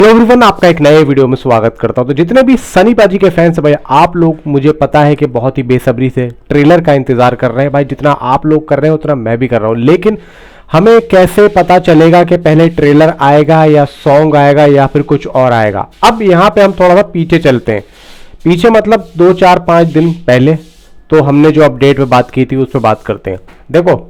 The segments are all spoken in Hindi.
हेलो एवरीवन, आपका एक नए वीडियो में स्वागत करता हूं। तो जितने भी सनी पाजी के फैंस हैं भाई, आप लोग मुझे पता है कि बहुत ही बेसब्री से ट्रेलर का इंतजार कर रहे हैं भाई। जितना आप लोग कर रहे हैं उतना मैं भी कर रहा हूं, लेकिन हमें कैसे पता चलेगा कि पहले ट्रेलर आएगा या सॉन्ग आएगा या फिर कुछ और आएगा। अब यहाँ पे हम थोड़ा सा पीछे चलते हैं, पीछे मतलब 2 4 5 दिन पहले तो हमने जो अपडेट पे बात की थी उस पर बात करते हैं। देखो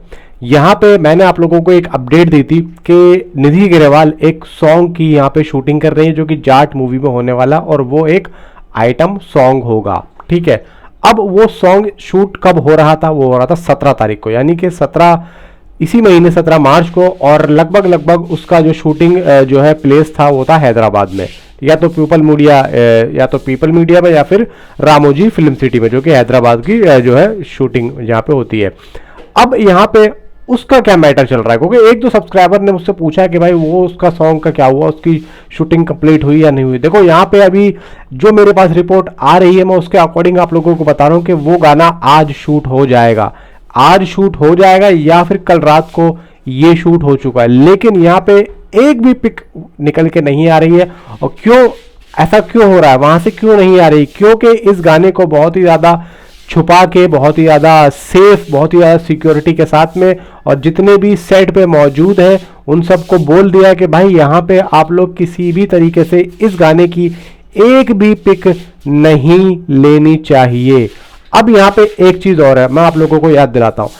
यहाँ पे मैंने आप लोगों को एक अपडेट दी थी कि निधि ग्रेवाल एक सॉन्ग की यहाँ पे शूटिंग कर रही है जो कि जाट मूवी में होने वाला, और वो एक आइटम सॉन्ग होगा। ठीक है, अब वो सॉन्ग शूट कब हो रहा था? वो हो रहा था 17 तारीख को, यानी कि 17 इसी महीने 17 मार्च को, और लगभग उसका जो शूटिंग जो है प्लेस था वो था हैदराबाद में, या तो पीपल मीडिया में या फिर रामोजी फिल्म सिटी में, जो कि हैदराबाद की जो है शूटिंग यहाँ पे होती है। अब यहाँ पे उसका क्या मैटर चल रहा है, क्योंकि एक दो सब्सक्राइबर ने मुझसे पूछा कि भाई वो उसका सॉन्ग का क्या हुआ, उसकी शूटिंग कंप्लीट हुई या नहीं हुई। देखो यहाँ पे अभी जो मेरे पास रिपोर्ट आ रही है मैं उसके अकॉर्डिंग आप लोगों को बता रहा हूँ कि वो गाना आज शूट हो जाएगा, आज शूट हो जाएगा या फिर कल रात को ये शूट हो चुका है। लेकिन यहाँ पे एक भी पिक निकल के नहीं आ रही है। और क्यों ऐसा क्यों हो रहा है, वहां से क्यों नहीं आ रही? क्योंकि इस गाने को बहुत ही ज्यादा छुपा के, बहुत ही ज़्यादा सेफ, बहुत ही ज़्यादा सिक्योरिटी के साथ में, और जितने भी सेट पे मौजूद हैं उन सबको बोल दिया कि भाई यहाँ पे आप लोग किसी भी तरीके से इस गाने की एक भी पिक नहीं लेनी चाहिए। अब यहाँ पे एक चीज़ और है, मैं आप लोगों को याद दिलाता हूँ।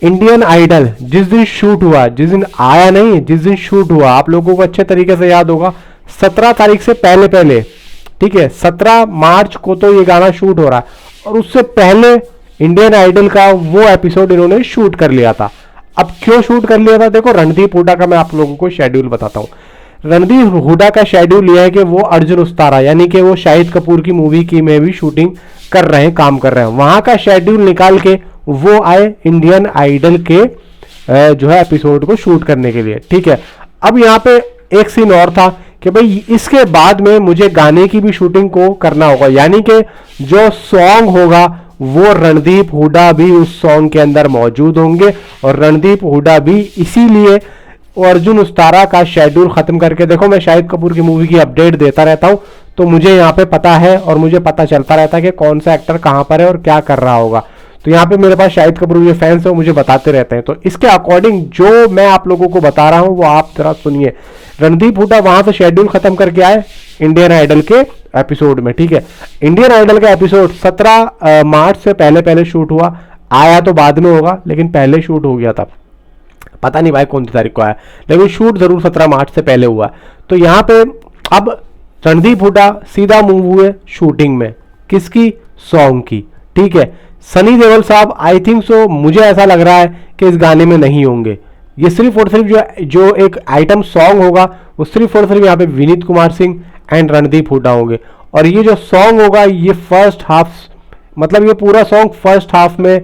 इंडियन आइडल जिस दिन शूट हुआ, जिस दिन आया नहीं, जिस दिन शूट हुआ, आप लोगों को अच्छे तरीके से याद होगा, 17 तारीख से पहले, ठीक है, 17 मार्च को तो ये गाना शूट हो रहा है, और उससे पहले इंडियन आइडल का वो एपिसोड इन्होंने शूट कर लिया था। अब क्यों शूट कर लिया था? देखो, रणदीप हुड्डा का मैं आप लोगों को शेड्यूल बताता हूं। रणदीप हुड्डा का शेड्यूल यह है कि वो अर्जुन उस्तारा, यानी कि वो शाहिद कपूर की मूवी की में भी शूटिंग कर रहे हैं, काम कर रहे हैं। वहां का शेड्यूल निकाल के वो आए इंडियन आइडल के जो है एपिसोड को शूट करने के लिए। ठीक है, अब यहाँ पे एक सीन और था कि भाई इसके बाद में मुझे गाने की भी शूटिंग को करना होगा, यानी कि जो सॉन्ग होगा वो रणदीप हुड्डा भी उस सॉन्ग के अंदर मौजूद होंगे। और रणदीप हुड्डा भी इसीलिए अर्जुन उस्तारा का शेड्यूल खत्म करके, देखो मैं शाहिद कपूर की मूवी की अपडेट देता रहता हूं, तो मुझे यहाँ पे पता है और मुझे पता चलता रहता है कि कौन सा एक्टर कहां पर है और क्या कर रहा होगा। तो यहाँ पे मेरे पास शाहिद कपूर के फैंस है, वो मुझे बताते रहते हैं। तो इसके अकॉर्डिंग जो मैं आप लोगों को बता रहा हूं वो आप जरा सुनिए। रणदीप हुड्डा वहां से शेड्यूल खत्म करके आए इंडियन आइडल के एपिसोड में। ठीक है, इंडियन आइडल का एपिसोड 17 मार्च से पहले शूट हुआ, आया तो बाद में होगा लेकिन पहले शूट हो गया था। पता नहीं भाई कौन सी तारीख को आया, लेकिन शूट जरूर 17 मार्च से पहले हुआ। तो यहाँ पे अब रणदीप हुड्डा सीधा मूव हुए शूटिंग में, किसकी? सॉन्ग की। ठीक है, सनी देओल साहब आई थिंक सो, मुझे ऐसा लग रहा है कि इस गाने में नहीं होंगे। ये सिर्फ और सिर्फ जो एक आइटम सॉन्ग होगा वो सिर्फ और सिर्फ यहाँ पे विनीत कुमार सिंह एंड रणदीप हुड्डा होंगे। और ये जो सॉन्ग होगा ये फर्स्ट हाफ, मतलब ये पूरा सॉन्ग फर्स्ट हाफ में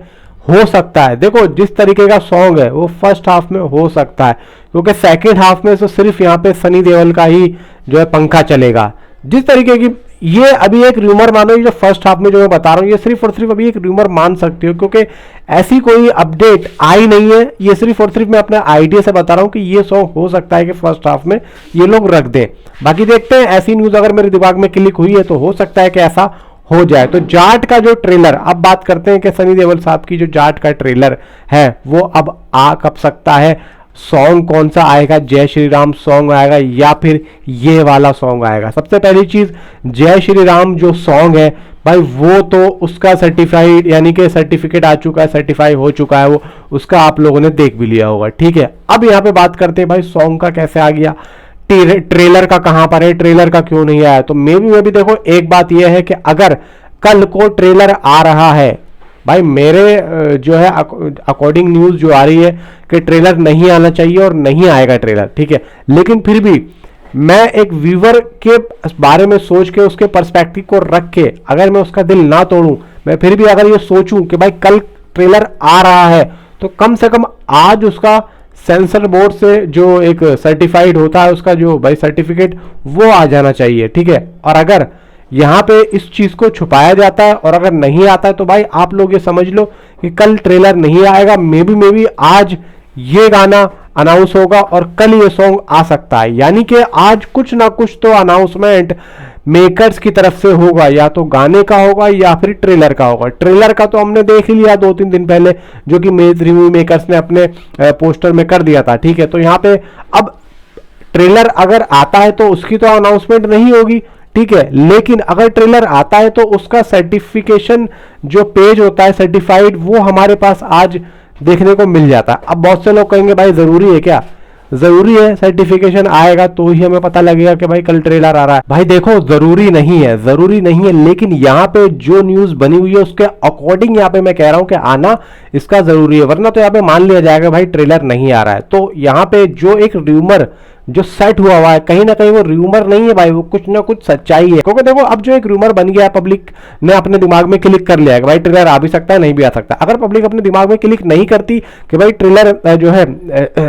हो सकता है। देखो जिस तरीके का सॉन्ग है वो फर्स्ट हाफ में हो सकता है, क्योंकि सेकेंड हाफ में तो सिर्फ यहाँ पे सनी देओल का ही जो है पंखा चलेगा। जिस तरीके की ये अभी एक रूमर मानो, ये जो फर्स्ट हाफ में जो मैं बता रहा हूँ ये सिर्फ और सिर्फ अभी एक रूमर मान सकती हो, क्योंकि ऐसी कोई अपडेट आई नहीं है। ये सिर्फ और सिर्फ मैं अपने आइडिया से बता रहा हूँ कि ये सॉन्ग हो सकता है कि फर्स्ट हाफ में ये लोग रख दें। बाकी देखते हैं, ऐसी न्यूज अगर मेरे दिमाग में क्लिक हुई है तो हो सकता है कि ऐसा हो जाए। तो जाट का जो ट्रेलर, अब बात करते हैं कि सनी देओल साहब की जो जाट का ट्रेलर है वो अब आ कब सकता है, सॉन्ग कौन सा आएगा, जय श्री राम सॉन्ग आएगा या फिर ये वाला सॉन्ग आएगा। सबसे पहली चीज, जय श्री राम जो सॉन्ग है भाई वो तो उसका सर्टिफाइड, यानी कि सर्टिफिकेट आ चुका है, सर्टिफाई हो चुका है वो, उसका आप लोगों ने देख भी लिया होगा। ठीक है, अब यहाँ पे बात करते हैं भाई सॉन्ग का कैसे आ गया, ट्रेलर का कहां पर है, ट्रेलर का क्यों नहीं आया। तो मे भी देखो, एक बात यह है कि अगर कल को ट्रेलर आ रहा है भाई, मेरे जो है अकॉर्डिंग न्यूज जो आ रही है कि ट्रेलर नहीं आना चाहिए और नहीं आएगा ट्रेलर। ठीक है, लेकिन फिर भी मैं एक व्यूवर के बारे में सोच के, उसके पर्सपेक्टिव को रख के, अगर मैं उसका दिल ना तोड़ूं, मैं फिर भी अगर ये सोचूं कि भाई कल ट्रेलर आ रहा है तो कम से कम आज उसका सेंसर बोर्ड से जो एक सर्टिफाइड होता है उसका जो भाई सर्टिफिकेट वो आ जाना चाहिए। ठीक है, और अगर यहाँ पे इस चीज को छुपाया जाता है और अगर नहीं आता है तो भाई आप लोग ये समझ लो कि कल ट्रेलर नहीं आएगा। मे बी आज ये गाना अनाउंस होगा और कल ये सॉन्ग आ सकता है। यानी कि आज कुछ ना कुछ तो अनाउंसमेंट मेकर्स की तरफ से होगा, या तो गाने का होगा या फिर ट्रेलर का होगा। ट्रेलर का तो हमने देख ही लिया 2-3 दिन पहले, जो कि रिव्यू मेकर्स ने अपने पोस्टर में कर दिया था, ठीक है। तो यहाँ पे अब ट्रेलर अगर आता है तो उसकी तो अनाउंसमेंट नहीं होगी, ठीक है, लेकिन अगर ट्रेलर आता है तो उसका सर्टिफिकेशन जो पेज होता है सर्टिफाइड, वो हमारे पास आज देखने को मिल जाता है। अब बहुत से लोग कहेंगे भाई जरूरी है क्या? जरूरी है, सर्टिफिकेशन आएगा तो ही हमें पता लगेगा कि भाई कल ट्रेलर आ रहा है। भाई देखो जरूरी नहीं है, जरूरी नहीं है, लेकिन यहाँ पे जो न्यूज बनी हुई है उसके अकॉर्डिंग यहाँ पे मैं कह रहा हूं कि आना इसका जरूरी है, वरना तो यहाँ पे मान लिया जाएगा भाई ट्रेलर नहीं आ रहा है। तो यहाँ पे जो एक र्यूमर जो सेट हुआ है, कहीं ना कहीं वो र्यूमर नहीं है भाई, वो कुछ ना कुछ सच्चाई है। क्योंकि देखो अब जो एक र्यूमर बन गया है, पब्लिक ने अपने दिमाग में क्लिक कर लिया है कि भाई ट्रेलर आ भी सकता है, नहीं भी आ सकता। अगर पब्लिक अपने दिमाग में क्लिक नहीं करती कि भाई ट्रेलर जो है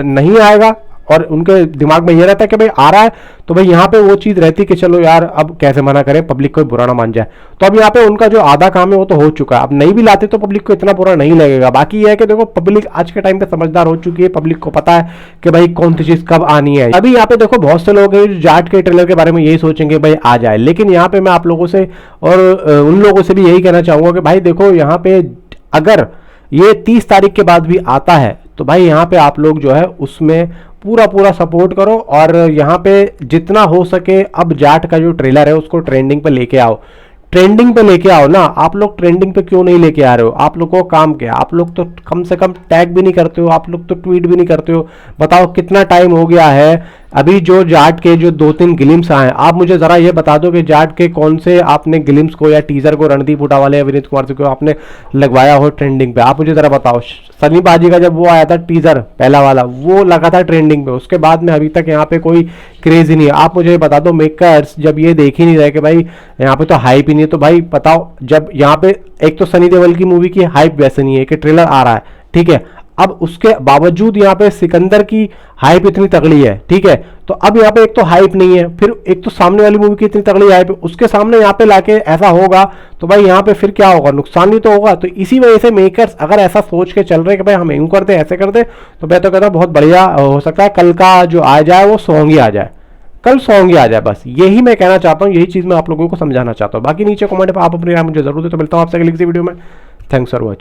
नहीं आएगा, और उनके दिमाग में ये रहता है कि भाई आ रहा है, तो भाई यहाँ पे वो चीज रहती कि चलो यार अब कैसे मना करें, पब्लिक को बुरा ना मान जाए। तो अब यहाँ पे उनका जो आधा काम है वो तो हो चुका है, अब नहीं भी लाते तो पब्लिक को इतना बुरा नहीं लगेगा। बाकी ये है कि देखो पब्लिक आज के टाइम पे समझदार हो चुकी है, पब्लिक को पता है कि भाई कौन सी चीज कब आनी है। अभी यहाँ पे देखो बहुत से लोग हैं जो जाट के ट्रेलर के बारे में यही सोचेंगे भाई आ जाए, लेकिन यहाँ पे मैं आप लोगों से और उन लोगों से भी यही कहना चाहूंगा कि भाई देखो यहाँ पे अगर ये 30 तारीख के बाद भी आता है तो भाई यहाँ पे आप लोग जो है उसमें पूरा पूरा सपोर्ट करो, और यहाँ पे जितना हो सके अब जाट का जो ट्रेलर है उसको ट्रेंडिंग पे लेके आओ, ट्रेंडिंग पे लेके आओ ना। आप लोग ट्रेंडिंग पे क्यों नहीं लेके आ रहे हो? आप लोगों को काम क्या? आप लोग तो कम से कम टैग भी नहीं करते हो, आप लोग तो ट्वीट भी नहीं करते हो। बताओ कितना टाइम हो गया है। अभी जो जाट के जो 2-3 ग्लिम्स आए, आप मुझे जरा ये बता दो कि जाट के कौन से आपने ग्लिम्स को या टीजर को रणदीप हुड्डा या विनीत कुमार को आपने लगवाया हो ट्रेंडिंग पे? आप मुझे जरा बताओ। सनी पाजी का जब वो आया था टीजर पहला वाला, वो लगा था ट्रेंडिंग पे, उसके बाद में अभी तक यहाँ पे कोई क्रेज ही नहीं है। आप मुझे बता दो, मेकर्स जब ये देख ही नहीं रहे कि भाई यहाँ पे तो हाइप ही नहीं है, तो भाई बताओ जब यहाँ पे एक तो सनी देओल की मूवी की हाइप वैसे नहीं है कि ट्रेलर आ रहा है, ठीक है, अब उसके बावजूद यहाँ पे सिकंदर की हाइप इतनी तगड़ी है, ठीक है, तो अब यहाँ पे एक तो हाइप नहीं है, फिर एक तो सामने वाली मूवी की इतनी तगड़ी हाइप है, उसके सामने यहाँ पे लाके ऐसा होगा तो भाई यहाँ पे फिर क्या होगा? नुकसान ही तो होगा। तो इसी वजह से मेकर्स अगर ऐसा सोच के चल रहे हैं कि भाई हम यूं करते ऐसे करते, तो मैं तो कहता हूँ बहुत बढ़िया हो सकता है कल का जो आ जाए वो सॉन्ग ही आ जाए, कल सॉन्ग ही आ जाए। बस यही मैं कहना चाहता हूँ, यही चीज मैं आप लोगों को समझाना चाहता हूँ। बाकी नीचे कमेंट पर आप अपनी राय मुझे जरूर दे। तो मिलता हूँ आपसे अगली किसी वीडियो में। Thanks for watching.